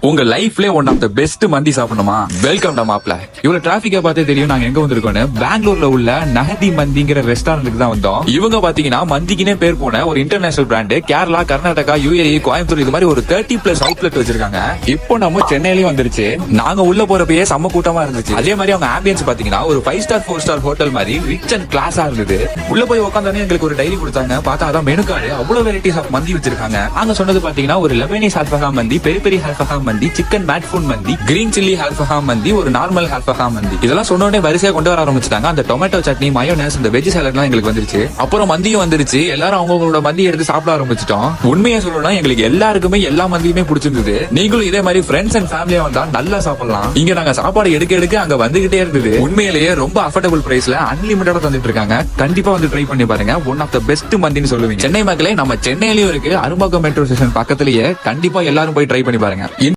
உங்க லைஃப்ல one of the best மந்தி சாப்பிடணுமா? வெல்கம் டு மாப்ள. இவ்வளவு டிராபிக்கா பார்த்தே தெரியும் நாங்க எங்க வந்திருக்கோம்னு. பெங்களூர்ல உள்ள நஹதி மந்திங்கிற ரெஸ்டாரண்ட்டுக்கு தான் வந்தோம். இவங்க பாத்தீங்கன்னா மந்திக்குனே பேர் போன ஒரு international brand. Kerala, Karnataka, UAE, Coimbatore இது மாதிரி ஒரு 30+ அவுட்லெட் வச்சிருக்காங்க. இப்போ நம்ம சென்னையிலயும் வந்துருச்சு. நாங்க உள்ள போறப்பயே செம்ம கூட்டமா இருந்துச்சு. அதே மாதிரி அவங்க ஆம்பியன்ஸ் பாத்தீங்கன்னா ஒரு 5 ஸ்டார் 4 ஸ்டார் ஹோட்டல் மாதிரி ரிச் அண்ட் கிளாஸா இருந்தது. உள்ள போய் உட்காந்தானே எங்களுக்கு ஒரு டைரி கொடுத்தாங்க. பார்த்தா அதான் மெனு கார்டு. அவ்வளவு வெரைட்டிஸ் ஆஃப் மந்தி வச்சிருக்காங்க. நாங்க சொன்னது பாத்தீங்கன்னா ஒரு லெபனீஸ் அல்ஃபஹா மந்தி, பெரி பெரி அல்ஃபஹா மந்தி, சிக்கன் மேட்ஃபூன் மந்தி, கிரீன் சில்லி அல்ஃபஹா மந்தி, ஒரு நார்மல் அல்ஃபஹா மந்தி. இதெல்லாம் சொன்ன உடனே வரிசையா கொண்டு வர ஆரம்பிச்சிட்டாங்க. அந்த டொமேட்டோ சட்னி, மயோனஸ், இந்த வெஜ் சாலட்லாம் எங்களுக்கு வந்துருச்சு. அப்புறம் மந்தியும் வந்துருச்சு. எல்லாரும் அவங்களோட மந்தி எடுத்து சாப்பிட ஆரம்பிச்சிட்டோம். உண்மையா சொல்லணும்னா எங்களுக்கு எல்லாருக்குமே எல்லா மந்தியுமே பிடிச்சிருந்தது. நீங்களும் இதே மாதிரி ஃப்ரெண்ட்ஸ் அண்ட் ஃபேமிலியா வந்தா நல்லா சாப்பிடலாம். இங்க நாங்க சாப்பாடு எடுக்க அங்க வந்துகிட்டே இருந்தது. உண்மையிலேயே ரொம்ப அஃபோர்டபுள் பிரைஸ்ல அன்லிமிட்டடா தந்துட்டு இருக்காங்க. கண்டிப்பா வந்து ட்ரை பண்ணி பாருங்க. ஒன் ஆஃப் த பெஸ்ட் மந்தின்னு சொல்லுவீங்க. சென்னை மக்களே, நம்ம சென்னையிலயும் இருக்கு. அரும்பாக்கம் மெட்ரோ ஸ்டேஷன் பக்கத்திலேயே. கண்டிப்பா எல்லாரும் போய் ட்ரை பண்ணி பாருங்க.